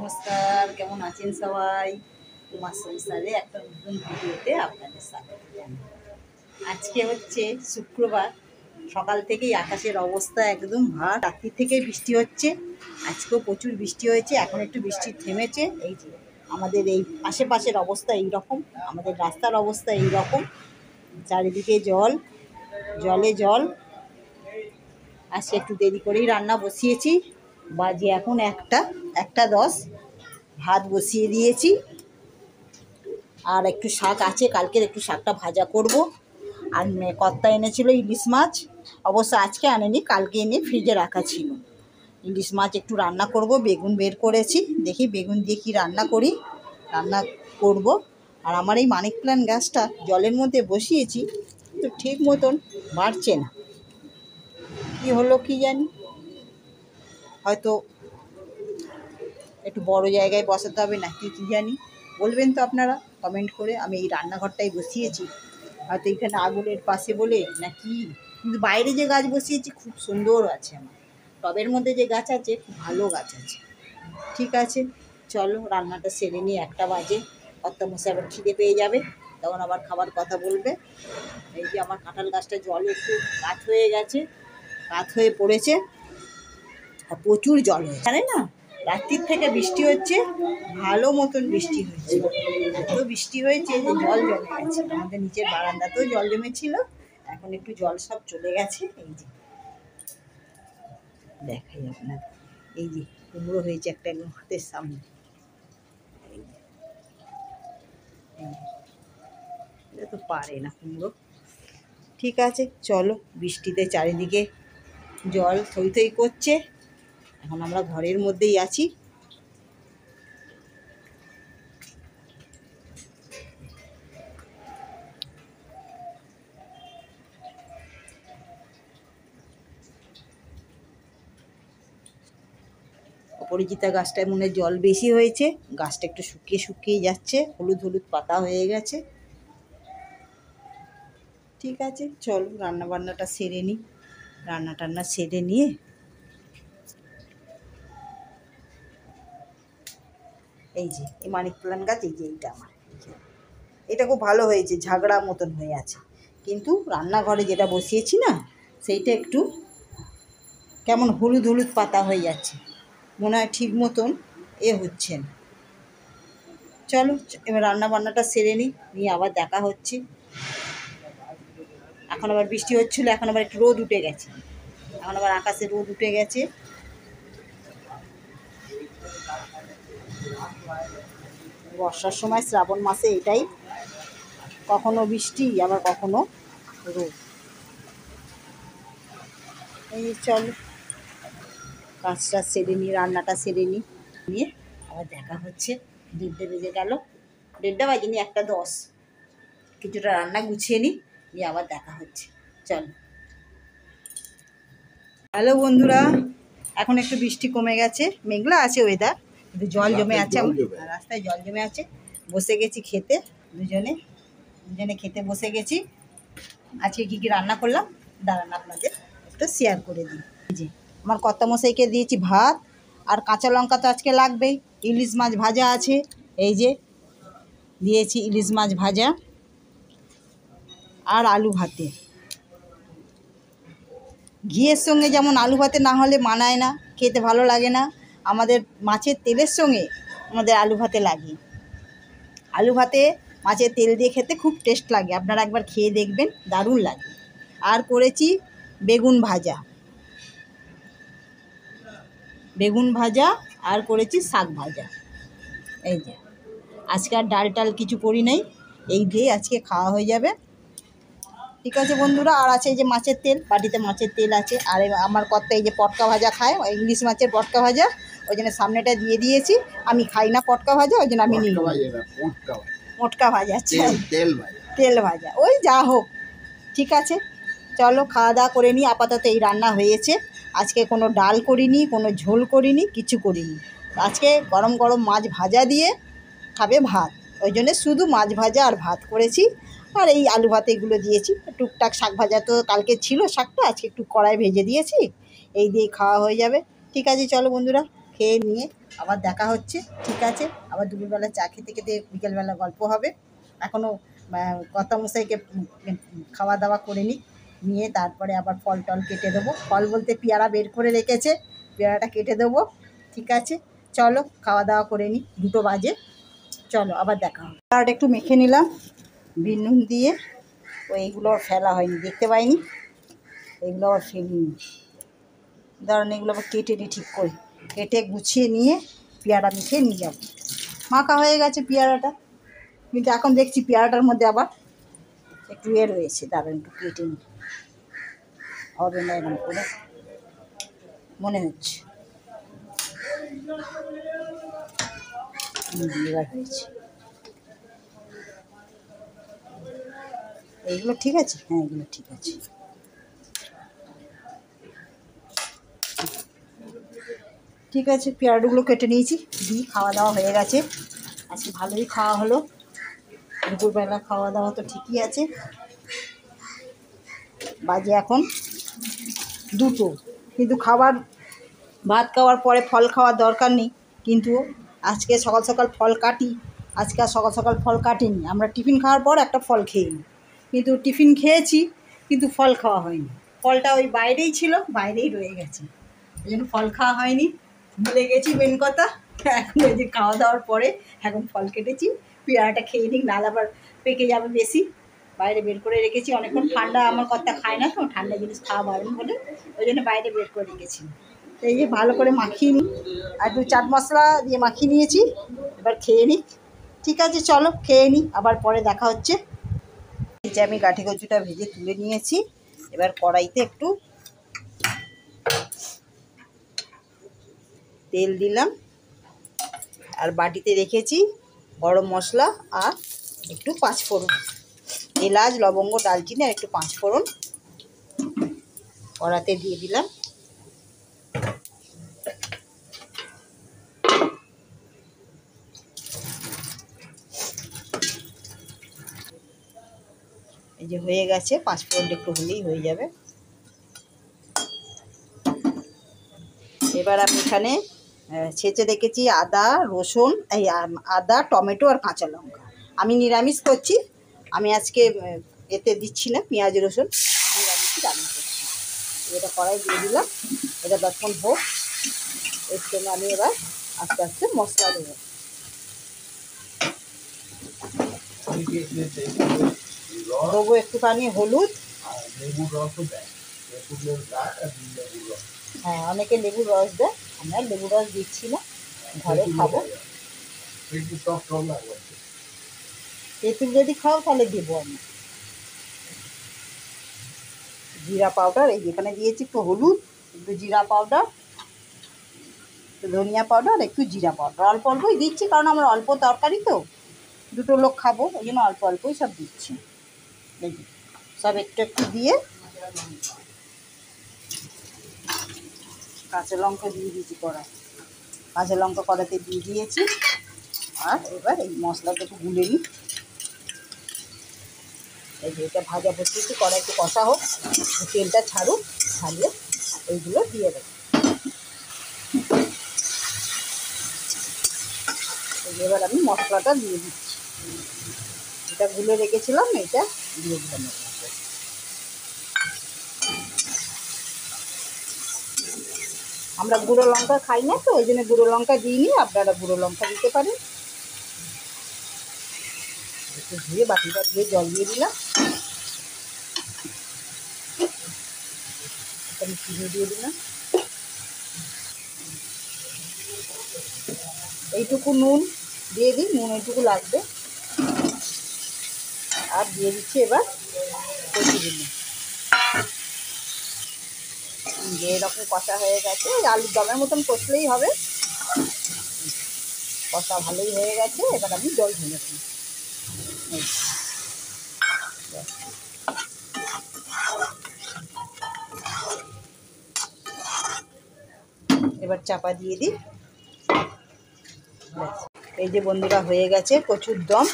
নমস্কার, কেমন আছেন সবাই? তোমার সংসারে একটা নতুন ভিডিওতে আপনাদের স্বাগত জানাই। আজকে হচ্ছে শুক্রবার। সকাল থেকেই আকাশের অবস্থা একদম ভার, রাত্রি থেকেই বৃষ্টি হচ্ছে। আজকেও প্রচুর বৃষ্টি হয়েছে, এখন একটু বৃষ্টি থেমেছে। এই যে আমাদের এই আশেপাশের অবস্থা এই রকম, আমাদের রাস্তার অবস্থা এই রকম, চারিদিকে জল, জলে জল। আজকে একটু দেরি করেই রান্না বসিয়েছি, বাজে এখন 1টা 10। ভাত বসিয়ে দিয়েছি, আর একটু শাক আছে, কালকের একটু শাকটা ভাজা করব। আর কর্তা এনেছিল ইলিশ মাছ, অবশ্য আজকে আনেনি, কালকে এনে ফ্রিজে রাখা ছিল। ইলিশ মাছ একটু রান্না করব, বেগুন বের করেছি, দেখি বেগুন দিয়ে কি রান্না করি, রান্না করব। আর আমার এই মানি প্ল্যান্ট গাছটা জলের মধ্যে বসিয়েছি, তো ঠিক মতন বাড়ছে না, কি হলো কি জানি। হয়তো একটু বড় জায়গায় বসাতে হবে নাকি কি জানি, বলবেন তো আপনারা কমেন্ট করে। আমি এই রান্নাঘরটাই বসিয়েছি, হয়তো এখানে আগুনের পাশে বলে নাকি, কিন্তু বাইরে যে গাছ বসিয়েছি খুব সুন্দর আছে, আমার টবের মধ্যে যে গাছ আছে খুব ভালো গাছ আছে। ঠিক আছে, চলো রান্নাটা সেরে নিই, 1টা বাজে। কর্তামশাই আবার খিদে পেয়ে যাবে, তখন আবার খাবার কথা বলবে। এই যে আমার কাঁঠাল গাছটা জলে একটু কাত হয়ে গেছে, কাত হয়ে পড়েছে, আর প্রচুর জল হয়েছে জানেন না। রাত্রির থেকে বৃষ্টি হচ্ছে, ভালো মতন বৃষ্টি হয়েছে, এত বৃষ্টি হয়েছে যে জল জমে গেছে। আমাদের নিচের বারান্দাতেও জল জমেছিল, এখন একটু জল সব চলে গেছে। এই যে দেখাই আপনার, এই যে কুমড়ো হয়েছে একটা একদম হাতের সামনে, এটা তো পারে না কুমড়ো। ঠিক আছে, চলো, বৃষ্টিতে চারিদিকে জল থই থই করছে, এখন আমরা ঘরের মধ্যেই আছি। অপরাজিতা গাছটায় মনে হয় জল বেশি হয়েছে, গাছটা একটু শুকিয়ে শুকিয়ে যাচ্ছে, হলুদ হলুদ পাতা হয়ে গেছে। ঠিক আছে, চলো রান্না বান্নাটা সেরে নিই, রান্না টান্না সেরে নিয়ে এই যে এই মানি প্ল্যান্ট গাছ, এই যে এইটা আমার, এটা খুব ভালো হয়েছে, ঝাগড়া মতন হয়ে আছে। কিন্তু রান্নাঘরে যেটা বসিয়েছি না, সেইটা একটু কেমন হলুদ হলুদ পাতা হয়ে যাচ্ছে, মনে হয় ঠিক মতন হচ্ছে না। চলো এবার রান্না বান্নাটা সেরে নিই, নিয়ে আবার দেখা হচ্ছে। এখন আবার বৃষ্টি হচ্ছিলো, এখন আবার একটু রোদ উঠে গেছে, এখন আবার আকাশে রোদ উঠে গেছে। বর্ষার সময় শ্রাবণ মাসে এটাই, কখনো বৃষ্টি আবার কখনো রোদ। এই চলো কাজটা সেরে নিই, রান্নাটা সেরে নিই, নিয়ে আবার দেখা হচ্ছে। 1:30 বেজে গেল, 1:30 বাজেনি, 1টা 10। কিছুটা রান্না গুছিয়ে নিই, নিয়ে আবার দেখা হচ্ছে, চলো। হ্যালো বন্ধুরা, এখন একটু বৃষ্টি কমে গেছে, মেঘলা আছে ওয়েদার, কিন্তু জল জমে আছে, রাস্তায় জল জমে আছে। বসে গেছি খেতে, দুজনে খেতে বসে গেছি। আজকে কী কী রান্না করলাম দাঁড়ান আপনাদের একটু শেয়ার করে দিই। যে আমার কর্তামশাইকে দিয়েছি ভাত, আর কাঁচা লঙ্কা তো আজকে লাগবেই, ইলিশ মাছ ভাজা আছে, এই যে দিয়েছি ইলিশ মাছ ভাজা, আর আলু ভাতে। ঘিয়ের সঙ্গে যেমন আলু ভাতে না হলে মানায় না, খেতে ভালো লাগে না, আমাদের মাছের তেলের সঙ্গে আমাদের আলু ভাতে লাগে। আলু ভাতে মাছের তেল দিয়ে খেতে খুব টেস্ট লাগে, আপনারা একবার খেয়ে দেখবেন, দারুণ লাগে। আর করেছি বেগুন ভাজা, বেগুন ভাজা, আর করেছি শাক ভাজা। এই যে আজকে আর ডাল টাল কিছু করি নাই, এই দিয়ে আজকে খাওয়া হয়ে যাবে। ঠিক আছে বন্ধুরা, আর আছে এই যে মাছের তেল, বাটিতে মাছের তেল আছে। আর আমার কর্তা এই যে পটকা ভাজা খায়, ইলিশ মাছের পটকা ভাজা, ওই জন্য সামনেটা দিয়ে দিয়েছি। আমি খাই না পটকা ভাজা, ওই জন্য আমি নিই পটকা ভাজা, তেল ভাজা, ওই যা হোক। ঠিক আছে, চলো খাওয়া দাওয়া করে নিই। আপাতত এই রান্না হয়েছে, আজকে কোনো ডাল করিনি, কোনো ঝোল করিনি, কিছু করিনি। আজকে গরম গরম মাছ ভাজা দিয়ে খাবে ভাত, ওই জন্যে শুধু মাছ ভাজা আর ভাত করেছি। আর এই আলু ভাতে এগুলো দিয়েছি, টুকটাক শাক ভাজা তো কালকে ছিল শাকটা, আজকে একটু কড়াই ভেজে দিয়েছি, এই দিয়ে খাওয়া হয়ে যাবে। ঠিক আছে চলো বন্ধুরা, খেয়ে নিয়ে আবার দেখা হচ্ছে, ঠিক আছে? আবার দুপুরবেলা চা খেতে খেতে বিকেলবেলা গল্প হবে। এখনও কর্তামশাইকে খাওয়া দাওয়া করে নিয়ে তারপরে আবার ফল টল কেটে দেবো। ফল বলতে পেয়ারা বের করে রেখেছে, পেয়ারাটা কেটে দেবো, ঠিক আছে? চলো খাওয়া দাওয়া করে নিই, 2টো বাজে। চলো আবার দেখা হবে। আর একটু মেখে নিলাম বিট নুন দিয়ে। এইগুলো আর ফেলা হয়নি, দেখতে পাইনি, এগুলো আবার ফেলিনি। দাঁড়ান, এগুলো আবার কেটে নিই, ঠিক করে কেটে গুছিয়ে নিয়ে পেয়ারা মেখে নিয়ে যাবো। মাখা হয়ে গেছে পেয়ারাটা, কিন্তু এখন দেখছি পেয়ারাটার মধ্যে আবার একটু রয়েছে। দাঁড়ান একটু কেটে নিই, হবে না এরকম করে মনে হচ্ছে। এবার হয়েছে, এইগুলো ঠিক আছে? হ্যাঁ, এগুলো ঠিক আছে। ঠিক আছে, পেয়ারাগুলো কেটে নিয়েছি, দিই। খাওয়া দাওয়া হয়ে গেছে, আজকে ভালোই খাওয়া হলো। দুপুরবেলা খাওয়া দাওয়া তো ঠিকই আছে। বাজে এখন 2টো, কিন্তু ভাত খাওয়ার পরে ফল খাওয়ার দরকার নেই, কিন্তু আজকে সকাল সকাল ফল কাটি। আজকে আর সকাল সকাল ফল কাটিনি, আমরা টিফিন খাওয়ার পর একটা ফল খেয়ে নিই, কিন্তু টিফিন খেয়েছি কিন্তু ফল খাওয়া হয়নি। ফলটা ওই বাইরেই ছিল, বাইরেই রয়ে গেছে, ওই জন্য ফল খাওয়া হয়নি, ভুলে গেছি মেন কথা। এখন ওই যে খাওয়া দাওয়ার পরে এখন ফল কেটেছি, পেয়ারাটা খেয়ে নিই, নাহলে আবার পেকে যাবে বেশি। বাইরে বের করে রেখেছি অনেকক্ষণ, ঠান্ডা আমার কর্তা খায় না তো, ঠান্ডা জিনিস খাওয়া বারণ বলে ওই জন্য বাইরে বের করে রেখেছি। তো এই যে ভালো করে মাখিয়ে নিই, আর একটু চাট মশলা দিয়ে মাখিয়ে নিয়েছি, এবার খেয়ে নিই। ঠিক আছে, চলো খেয়ে নিই, আবার পরে দেখা হচ্ছে। এই যে আমি গাঁঠি কচুটা ভেজে তুলে নিয়েছি, এবার কড়াইতে একটু তেল দিলাম, আর বাটিতে রেখেছি গরম মশলা আর একটু 5 ফোড়ন, এলাচ লবঙ্গ দালচিনি আর একটু 5 ফোড়ন কড়াতে দিয়ে দিলাম। এই যে হয়ে গেছে, 5 ফোড়নটা একটু হলেই হয়ে যাবে। এবার আমি এখানে ছেঁচে রেখেছি আদা রসুন, এই আদা টমেটো আর কাঁচা লঙ্কা। আমি নিরামিষ করছি, আমি আজকে এতে দিচ্ছি না পেঁয়াজ রসুন, নিরামিষই রান্না করছি। এটা কড়াই দিয়ে দিলাম, এটা 10 মিনিট হোক। এর জন্য আমি এবার আস্তে আস্তে মশলা দেবো। দেবো একটুখানি হলুদ, হ্যাঁ অনেকে লেবুর রস দেয়, আমরা লেবুর রস দিচ্ছি না, ঘরে খাবো। তেঁতুল যদি খাও তাহলে দেবো আমি। জিরা পাউডার, এই যেখানে দিয়েছি একটু হলুদ, একটু জিরা পাউডার, একটু ধনিয়া পাউডার, একটু জিরা পাউডার, অল্প অল্পই দিচ্ছি, কারণ আমার অল্প তরকারি তো, 2টো লোক খাবো, ওই জন্য অল্প অল্পই সব দিচ্ছি। সব একটু একটু দিয়ে কাঁচা লঙ্কা দিয়ে দিয়েছি কড়াই, কাঁচা লঙ্কা কড়াতে দিয়ে দিয়েছি। আর এবার এই মশলাটা একটু গুলে নিই। এই যে এটা ভাজা বসিয়েছি, কড়াই একটু কষা হোক, তেলটা ছাড়ুক, ছাড়িয়ে এইগুলো দিয়ে দেবো। এবার আমি মশলাটা দিয়ে দিচ্ছি, এটা গুলে রেখেছিলাম, এটা দিয়ে দিলাম। আমরা গুঁড়ো লঙ্কা খাই না তো, ওই জন্য গুঁড়ো লঙ্কা দিইনি, আপনারা গুঁড়ো লঙ্কা দিতে পারেন। একটু ধুয়ে বাটিটা ধুয়ে জল দিয়ে দিলাম, আমি চিনি দিয়ে দিলাম, এইটুকু নুন দিয়ে দিই, নুন এইটুকু লাগবে। আর দিয়ে দিচ্ছি এবার কচুগুলো, যে এরকম কষা হয়ে গেছে, আলুর দমের মতন কষলেই হবে। কষা ভালোই হয়ে গেছে, এবার আমি জল ঢেলে দিই। এবার চাপা দিয়ে দিই। এই যে বন্ধুরা হয়ে গেছে কচুর দম,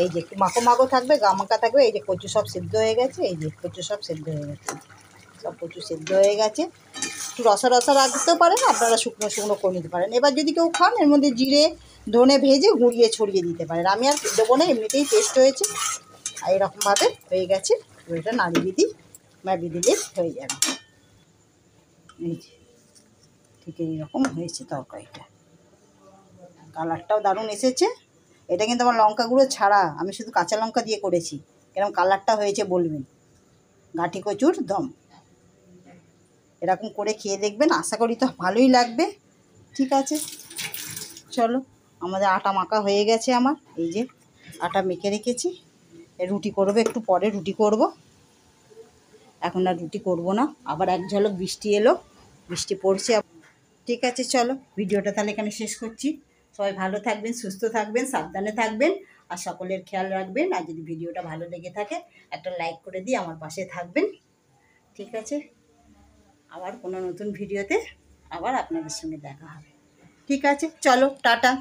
এই যে একটু মাখো মাখো থাকবে, গামাকা থাকবে। এই যে কচু সব সেদ্ধ হয়ে গেছে, এই যে কচু সব সেদ্ধ হয়ে গেছে, সব কচু সেদ্ধ হয়ে গেছে। একটু রসা রসা রাখতেও পারেন, আপনারা শুকনো শুকনো করে নিতে পারেন। এবার যদি কেউ খান এর মধ্যে জিরে ধনে ভেজে গুঁড়িয়ে ছড়িয়ে দিতে পারেন। আমি আর দেবো না, এমনিতেই টেস্ট হয়েছে। আর এরকমভাবে হয়ে গেছে, এটা নাড়িয়ে দিই, নাড়িয়ে দিলে হয়ে যাবে। এই যে ঠিক এইরকম হয়েছে তরকারিটা, কালারটাও দারুণ এসেছে। এটা কিন্তু আমার লঙ্কা গুঁড়ো ছাড়া, আমি শুধু কাঁচা লঙ্কা দিয়ে করেছি। এরকম কালারটা হয়েছে বলবেন। গাঁঠি কচুর দম এরকম করে খেয়ে দেখবেন, আশা করি তো ভালোই লাগবে। ঠিক আছে, চলো, আমাদের আটা মাখা হয়ে গেছে। আমার এই যে আটা মেখে রেখেছি, রুটি করবো, একটু পরে রুটি করব। এখন আর রুটি করব না, আবার এক ঝলক বৃষ্টি এলো, বৃষ্টি পড়ছে। ঠিক আছে, চলো ভিডিওটা তাহলে এখানে শেষ করছি। সবাই ভালো থাকবেন, সুস্থ থাকবেন, সাবধানে থাকবেন, আর সকলের খেয়াল রাখবেন। আর যদি ভিডিওটা ভালো লেগে থাকে একটা লাইক করে দিয়ে আমার পাশে থাকবেন। ঠিক আছে, আবার কোনো নতুন ভিডিওতে আবার আপনাদের সঙ্গে দেখা হবে। ঠিক আছে, চলো, টাটা।